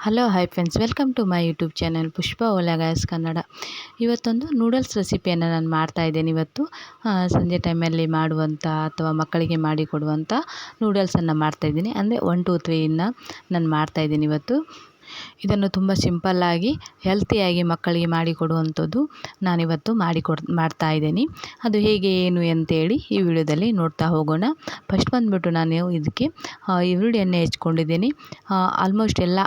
Hello hi friends, welcome to my YouTube channel Pushpa ಓಲಾ guys Kannada. ಇವತ್ತೊಂದು noodles ರೆಸಿಪಿಯನ್ನು ನಾನು ಮಾಡ್ತಾಯಿದ್ದೇನೆ. ಇವತ್ತು ಸಂಜೆ ಟೈಮಲ್ಲಿ ಮಾಡುವಂಥ ಅಥವಾ ಮಕ್ಕಳಿಗೆ ಮಾಡಿಕೊಡುವಂಥ ನೂಡಲ್ಸನ್ನು ಮಾಡ್ತಾಯಿದ್ದೀನಿ. ಅಂದರೆ 1 2 3 ನಾನು ಮಾಡ್ತಾಯಿದ್ದೀನಿ ಇವತ್ತು. ಇದನ್ನು ತುಂಬ ಸಿಂಪಲ್ಲಾಗಿ ಹೆಲ್ತಿಯಾಗಿ ಮಕ್ಕಳಿಗೆ ಮಾಡಿಕೊಡುವಂಥದ್ದು ನಾನಿವತ್ತು ಮಾಡ್ತಾಯಿದ್ದೀನಿ. ಅದು ಹೇಗೆ ಏನು ಅಂತೇಳಿ ಈ ವಿಡಿಯೋದಲ್ಲಿ ನೋಡ್ತಾ ಹೋಗೋಣ. ಫಸ್ಟ್ ಬಂದುಬಿಟ್ಟು ನಾನು ಇದಕ್ಕೆ ಈರುಳ್ಳಿಯನ್ನು ಹೆಚ್ಕೊಂಡಿದ್ದೀನಿ. ಆಲ್ಮೋಸ್ಟ್ ಎಲ್ಲ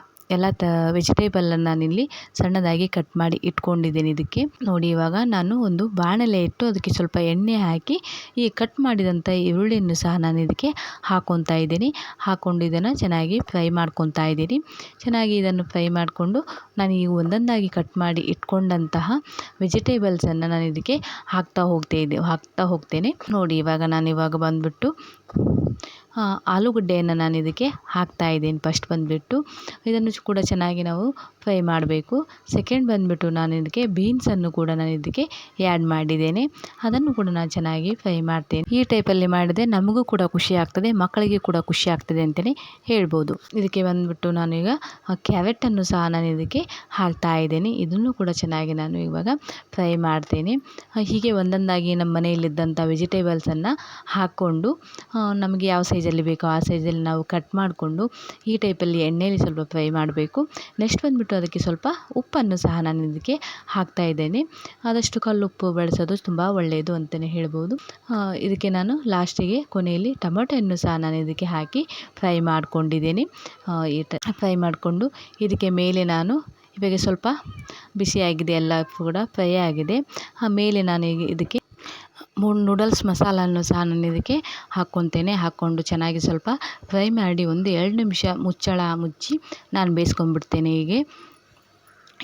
ವೆಜಿಟೇಬಲನ್ನು ನಾನಿಲ್ಲಿ ಸಣ್ಣದಾಗಿ ಕಟ್ ಮಾಡಿ ಇಟ್ಕೊಂಡಿದ್ದೀನಿ. ಇದಕ್ಕೆ ನೋಡಿ, ಇವಾಗ ನಾನು ಒಂದು ಬಾಣಲೆ ಇಟ್ಟು ಅದಕ್ಕೆ ಸ್ವಲ್ಪ ಎಣ್ಣೆ ಹಾಕಿ ಈ ಕಟ್ ಮಾಡಿದಂಥ ಈರುಳ್ಳಿಯನ್ನು ಸಹ ನಾನು ಇದಕ್ಕೆ ಹಾಕ್ಕೊತಾ ಇದ್ದೀನಿ. ಹಾಕ್ಕೊಂಡು ಇದನ್ನು ಚೆನ್ನಾಗಿ ಫ್ರೈ ಮಾಡ್ಕೊತಾ ಇದ್ದೀನಿ. ಚೆನ್ನಾಗಿ ಇದನ್ನು ಫ್ರೈ ಮಾಡಿಕೊಂಡು ನಾನು ಈಗ ಒಂದೊಂದಾಗಿ ಕಟ್ ಮಾಡಿ ಇಟ್ಕೊಂಡಂತಹ ವೆಜಿಟೇಬಲ್ಸನ್ನು ನಾನು ಇದಕ್ಕೆ ಹಾಕ್ತಾ ಹೋಗ್ತೇನೆ. ನೋಡಿ, ಇವಾಗ ಬಂದುಬಿಟ್ಟು ಆಲೂಗಡ್ಡೆಯನ್ನು ನಾನು ಇದಕ್ಕೆ ಹಾಕ್ತಾ ಇದ್ದೀನಿ. ಫಸ್ಟ್ ಬಂದುಬಿಟ್ಟು ಇದನ್ನು ಕೂಡ ಚೆನ್ನಾಗಿ ನಾವು ಫ್ರೈ ಮಾಡಬೇಕು. ಸೆಕೆಂಡ್ ಬಂದುಬಿಟ್ಟು ನಾನು ಇದಕ್ಕೆ ಬೀನ್ಸನ್ನು ಕೂಡ ನಾನು ಇದಕ್ಕೆ ಆ್ಯಡ್ ಮಾಡಿದ್ದೇನೆ. ಅದನ್ನು ಕೂಡ ನಾನು ಚೆನ್ನಾಗಿ ಫ್ರೈ ಮಾಡ್ತೇನೆ. ಈ ಟೈಪಲ್ಲಿ ಮಾಡಿದರೆ ನಮಗೂ ಕೂಡ ಖುಷಿ ಆಗ್ತದೆ, ಮಕ್ಕಳಿಗೆ ಕೂಡ ಖುಷಿ ಆಗ್ತದೆ ಅಂತಲೇ ಹೇಳ್ಬೋದು. ಇದಕ್ಕೆ ಬಂದುಬಿಟ್ಟು ನಾನೀಗ ಕ್ಯಾರೆಟನ್ನು ಸಹ ನಾನು ಇದಕ್ಕೆ ಹಾಕ್ತಾ ಇದ್ದೇನೆ. ಇದನ್ನು ಕೂಡ ಚೆನ್ನಾಗಿ ನಾನು ಇವಾಗ ಫ್ರೈ ಮಾಡ್ತೇನೆ. ಹೀಗೆ ಒಂದೊಂದಾಗಿ ನಮ್ಮ ಮನೆಯಲ್ಲಿದ್ದಂಥ ವೆಜಿಟೇಬಲ್ಸನ್ನು ಹಾಕ್ಕೊಂಡು ನಮಗೆ ಯಾವ ಸೈಜಲ್ಲಿ ಬೇಕೋ ಆ ಸೈಜಲ್ಲಿ ನಾವು ಕಟ್ ಮಾಡಿಕೊಂಡು ಈ ಟೈಪಲ್ಲಿ ಎಣ್ಣೆಯಲ್ಲಿ ಸ್ವಲ್ಪ ಫ್ರೈ ಮಾಡಬೇಕು. ನೆಕ್ಸ್ಟ್ ಬಂದುಬಿಟ್ಟು ಅದಕ್ಕೆ ಸ್ವಲ್ಪ ಉಪ್ಪನ್ನು ಸಹ ನಾನು ಇದಕ್ಕೆ ಹಾಕ್ತಾ ಇದ್ದೇನೆ. ಆದಷ್ಟು ಕಲ್ಲುಪ್ಪು ಬಳಸೋದು ತುಂಬ ಒಳ್ಳೆಯದು ಅಂತಲೇ ಹೇಳ್ಬೋದು. ಇದಕ್ಕೆ ನಾನು ಲಾಸ್ಟಿಗೆ ಕೊನೆಯಲ್ಲಿ ಟೊಮೆಟೊಯನ್ನು ಸಹ ನಾನು ಇದಕ್ಕೆ ಹಾಕಿ ಫ್ರೈ ಮಾಡ್ಕೊಂಡಿದ್ದೇನೆ. ಫ್ರೈ ಮಾಡಿಕೊಂಡು ಇದಕ್ಕೆ ಮೇಲೆ ನಾನು ಇವಾಗ ಸ್ವಲ್ಪ ಬಿಸಿಯಾಗಿದೆ, ಎಲ್ಲ ಕೂಡ ಫ್ರೈ ಆಗಿದೆ. ಆಮೇಲೆ ನಾನು ಇದಕ್ಕೆ ನೂಡಲ್ಸ್ ಮಸಾಲನ್ನು ಸಹ ನಾನು ಇದಕ್ಕೆ ಹಾಕ್ಕೊತೇನೆ. ಹಾಕ್ಕೊಂಡು ಚೆನ್ನಾಗಿ ಸ್ವಲ್ಪ ಫ್ರೈ ಮಾಡಿ 1-2 ನಿಮಿಷ ಮುಚ್ಚಳ ಮುಚ್ಚಿ ನಾನು ಬೇಯಿಸ್ಕೊಂಡ್ಬಿಡ್ತೇನೆ. ಹೀಗೆ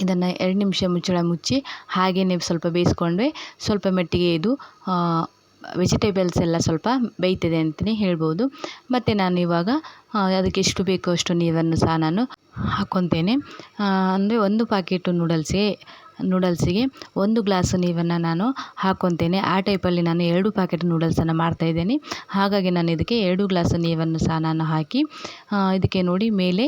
ಇದನ್ನು 2 ನಿಮಿಷ ಮುಚ್ಚಳ ಮುಚ್ಚಿ ಹಾಗೆಯೇ ಸ್ವಲ್ಪ ಬೇಯಿಸ್ಕೊಂಡ್ರೆ ಸ್ವಲ್ಪ ಮಟ್ಟಿಗೆ ಇದು ವೆಜಿಟೇಬಲ್ಸ್ ಎಲ್ಲ ಸ್ವಲ್ಪ ಬೇಯ್ತದೆ ಅಂತಲೇ ಹೇಳ್ಬೋದು. ಮತ್ತು ನಾನು ಇವಾಗ ಅದಕ್ಕೆ ಎಷ್ಟು ಬೇಕೋ ಅಷ್ಟು ನೀರನ್ನು ಸಹ ನಾನು ಹಾಕ್ಕೊತೇನೆ. ಅಂದರೆ 1 ಪ್ಯಾಕೆಟು ನೂಡಲ್ಸಿಗೆ 1 ಗ್ಲಾಸ್ ನೀರನ್ನು ನಾನು ಹಾಕ್ಕೊತೇನೆ. ಆ ಟೈಪಲ್ಲಿ ನಾನು 2 ಪ್ಯಾಕೆಟ್ ನೂಡಲ್ಸನ್ನು ಮಾಡ್ತಾಯಿದ್ದೇನೆ. ಹಾಗಾಗಿ ನಾನು ಇದಕ್ಕೆ 2 ಗ್ಲಾಸ್ ನೀರನ್ನು ಸಹ ನಾನು ಹಾಕಿ ಇದಕ್ಕೆ ನೋಡಿ ಮೇಲೆ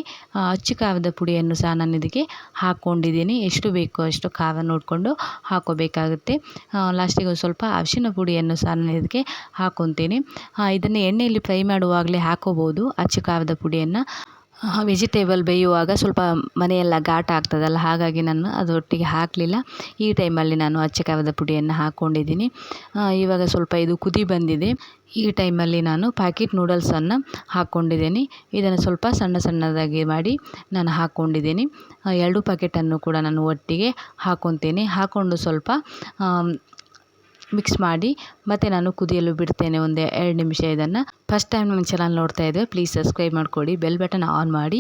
ಅಚ್ಚು ಖಾರದ ಪುಡಿಯನ್ನು ಸಹ ನಾನು ಇದಕ್ಕೆ ಹಾಕ್ಕೊಂಡಿದ್ದೀನಿ. ಎಷ್ಟು ಬೇಕೋ ಅಷ್ಟು ಖಾರ ನೋಡಿಕೊಂಡು ಹಾಕ್ಕೋಬೇಕಾಗುತ್ತೆ. ಲಾಸ್ಟಿಗೆ ಸ್ವಲ್ಪ ಅರಿಶಿನ ಪುಡಿಯನ್ನು ಸಹ ನಾನು ಇದಕ್ಕೆ ಹಾಕ್ಕೊತೇನೆ. ಇದನ್ನು ಎಣ್ಣೆಯಲ್ಲಿ ಫ್ರೈ ಮಾಡುವಾಗಲೇ ಹಾಕ್ಕೋಬೋದು ಅಚ್ಚು ಖಾರದ ಪುಡಿಯನ್ನು. ವೆಜಿಟೇಬಲ್ ಬೇಯುವಾಗ ಸ್ವಲ್ಪ ಮನೆಯೆಲ್ಲ ಘಾಟ ಆಗ್ತದಲ್ಲ, ಹಾಗಾಗಿ ನಾನು ಅದರೊಟ್ಟಿಗೆ ಹಾಕಲಿಲ್ಲ. ಈ ಟೈಮಲ್ಲಿ ನಾನು ಅಚ್ಚ ಖಾರದ ಪುಡಿಯನ್ನು ಹಾಕ್ಕೊಂಡಿದ್ದೀನಿ. ಇವಾಗ ಸ್ವಲ್ಪ ಇದು ಕುದಿ ಬಂದಿದೆ. ಈ ಟೈಮಲ್ಲಿ ನಾನು ಪ್ಯಾಕೆಟ್ ನೂಡಲ್ಸನ್ನು ಹಾಕ್ಕೊಂಡಿದ್ದೀನಿ. ಇದನ್ನು ಸ್ವಲ್ಪ ಸಣ್ಣದಾಗಿ ಮಾಡಿ ನಾನು ಹಾಕ್ಕೊಂಡಿದ್ದೀನಿ. 2 ಪ್ಯಾಕೆಟನ್ನು ಕೂಡ ನಾನು ಒಟ್ಟಿಗೆ ಹಾಕ್ಕೊತೇನೆ. ಹಾಕ್ಕೊಂಡು ಸ್ವಲ್ಪ ಮಿಕ್ಸ್ ಮಾಡಿ ಮತ್ತು ನಾನು ಕುದಿಯಲು ಬಿಡ್ತೇನೆ 1-2 ನಿಮಿಷ. ಇದನ್ನು ಫಸ್ಟ್ ಟೈಮ್ ನನ್ನ ಚಾನಲ್ ನೋಡ್ತಾ ಇದ್ದರೆ ಪ್ಲೀಸ್ ಸಬ್ಸ್ಕ್ರೈಬ್ ಮಾಡ್ಕೊಳ್ಳಿ, ಬೆಲ್ ಬಟನ್ ಆನ್ ಮಾಡಿ,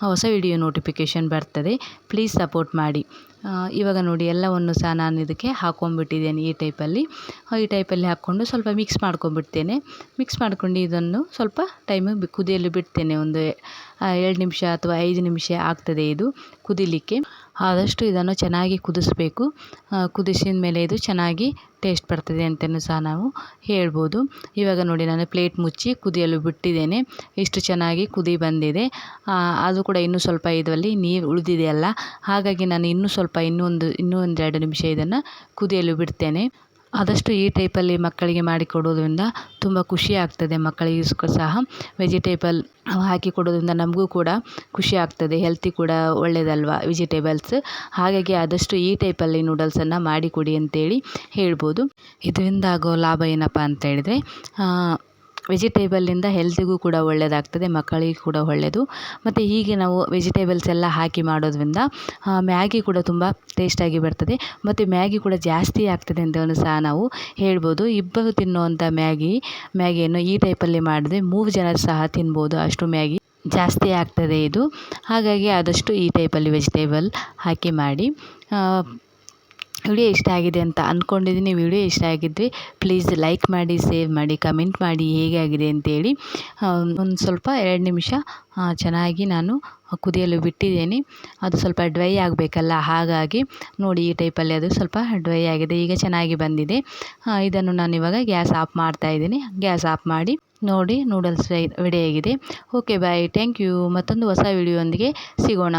ಹೊಸ ವಿಡಿಯೋ ನೋಟಿಫಿಕೇಷನ್ ಬರ್ತದೆ. ಪ್ಲೀಸ್ ಸಪೋರ್ಟ್ ಮಾಡಿ. ಇವಾಗ ನೋಡಿ ಎಲ್ಲವನ್ನು ಸಹ ನಾನು ಇದಕ್ಕೆ ಹಾಕ್ಕೊಂಡ್ಬಿಟ್ಟಿದ್ದೇನೆ. ಈ ಟೈಪಲ್ಲಿ ಹಾಕ್ಕೊಂಡು ಸ್ವಲ್ಪ ಮಿಕ್ಸ್ ಮಾಡ್ಕೊಂಡ್ಬಿಡ್ತೇನೆ. ಮಿಕ್ಸ್ ಮಾಡ್ಕೊಂಡು ಇದನ್ನು ಸ್ವಲ್ಪ ಟೈಮ್ ಕುದಿಯಲು ಬಿಡ್ತೇನೆ. 2 ನಿಮಿಷ ಅಥವಾ 5 ನಿಮಿಷ ಆಗ್ತದೆ ಇದು ಕುದಿಲಿಕ್ಕೆ. ಆದಷ್ಟು ಇದನ್ನು ಚೆನ್ನಾಗಿ ಕುದಿಸ್ಬೇಕು. ಕುದಿಸಿದ ಮೇಲೆ ಇದು ಚೆನ್ನಾಗಿ ಟೇಸ್ಟ್ ಬರ್ತದೆ ಅಂತಲೂ ಸಹ ನಾವು ಹೇಳ್ಬೋದು. ಇವಾಗ ನೋಡಿ ನಾನು ಪ್ಲೇಟ್ ಮುಚ್ಚಿ ಕುದಿಯಲು ಬಿಟ್ಟಿದ್ದೇನೆ. ಇಷ್ಟು ಚೆನ್ನಾಗಿ ಕುದಿ ಬಂದಿದೆ. ಅದು ಕೂಡ ಇನ್ನೂ ಸ್ವಲ್ಪ ಇದರಲ್ಲಿ ನೀರು ಉಳಿದಿದೆಯಲ್ಲ, ಹಾಗಾಗಿ ನಾನು ಇನ್ನೂ 2 ನಿಮಿಷ ಇದನ್ನು ಕುದಿಯಲು ಬಿಡ್ತೇನೆ. ಆದಷ್ಟು ಈ ಟೈಪಲ್ಲಿ ಮಕ್ಕಳಿಗೆ ಮಾಡಿಕೊಡೋದ್ರಿಂದ ತುಂಬ ಖುಷಿ ಆಗ್ತದೆ. ಮಕ್ಕಳಿಗೂ ಸಹ ವೆಜಿಟೇಬಲ್ ಹಾಕಿ ಕೊಡೋದ್ರಿಂದ ನಮಗೂ ಕೂಡ ಖುಷಿ ಆಗ್ತದೆ. ಹೆಲ್ತಿ ಕೂಡ ಒಳ್ಳೆಯದಲ್ವ ವೆಜಿಟೇಬಲ್ಸ್. ಹಾಗಾಗಿ ಆದಷ್ಟು ಈ ಟೈಪಲ್ಲಿ ನೂಡಲ್ಸನ್ನು ಮಾಡಿಕೊಡಿ ಅಂತೇಳಿ ಹೇಳ್ಬೋದು. ಇದರಿಂದ ಆಗೋ ಲಾಭ ಏನಪ್ಪ ಅಂತ ಹೇಳಿದರೆ ವೆಜಿಟೇಬಲಿಂದ ಹೆಲ್ತಿಗೂ ಕೂಡ ಒಳ್ಳೆಯದಾಗ್ತದೆ, ಮಕ್ಕಳಿಗೆ ಕೂಡ ಒಳ್ಳೆಯದು. ಮತ್ತು ಹೀಗೆ ನಾವು ವೆಜಿಟೇಬಲ್ಸ್ ಎಲ್ಲ ಹಾಕಿ ಮಾಡೋದ್ರಿಂದ ಮ್ಯಾಗಿ ಕೂಡ ತುಂಬ ಟೇಸ್ಟಾಗಿ ಬರ್ತದೆ. ಮತ್ತು ಮ್ಯಾಗಿ ಕೂಡ ಜಾಸ್ತಿ ಆಗ್ತದೆ ಅಂತಲೂ ಸಹ ನಾವು ಹೇಳ್ಬೋದು. ಇಬ್ಬರು ತಿನ್ನುವಂಥ ಮ್ಯಾಗಿಯನ್ನು ಈ ಟೈಪಲ್ಲಿ ಮಾಡಿದ್ರೆ 3 ಜನರು ಸಹ ತಿನ್ಬೋದು, ಅಷ್ಟು ಮ್ಯಾಗಿ ಜಾಸ್ತಿ ಆಗ್ತದೆ ಇದು. ಹಾಗಾಗಿ ಆದಷ್ಟು ಈ ಟೈಪಲ್ಲಿ ವೆಜಿಟೇಬಲ್ ಹಾಕಿ ಮಾಡಿ. ವಿಡಿಯೋ ಇಷ್ಟ ಆಗಿದೆ ಅಂತ ಅಂದ್ಕೊಂಡಿದ್ದೀನಿ. ವಿಡಿಯೋ ಇಷ್ಟ ಆಗಿದ್ದರೆ ಪ್ಲೀಸ್ ಲೈಕ್ ಮಾಡಿ, ಶೇರ್ ಮಾಡಿ, ಕಮೆಂಟ್ ಮಾಡಿ ಹೇಗೆ ಆಗಿದೆ ಅಂತೇಳಿ. ಒಂದು ಸ್ವಲ್ಪ 2 ನಿಮಿಷ ಚೆನ್ನಾಗಿ ನಾನು ಕುದಿಯಲು ಬಿಟ್ಟಿದ್ದೇನೆ. ಅದು ಸ್ವಲ್ಪ ಡ್ರೈ ಆಗಬೇಕಲ್ಲ, ಹಾಗಾಗಿ ನೋಡಿ ಈ ಟೈಪಲ್ಲಿ ಅದು ಸ್ವಲ್ಪ ಡ್ರೈ ಆಗಿದೆ. ಈಗ ಚೆನ್ನಾಗಿ ಬಂದಿದೆ. ಇದನ್ನು ನಾನು ಇವಾಗ ಗ್ಯಾಸ್ ಆಫ್ ಮಾಡ್ತಾಯಿದ್ದೀನಿ. ಗ್ಯಾಸ್ ಆಫ್ ಮಾಡಿ ನೋಡಿ ನೂಡಲ್ಸ್ ರೆಡಿ ಆಗಿದೆ. Okay bye, thank you. ಮತ್ತೊಂದು ಹೊಸ ವಿಡಿಯೋ ಒಂದಿಗೆ ಸಿಗೋಣ.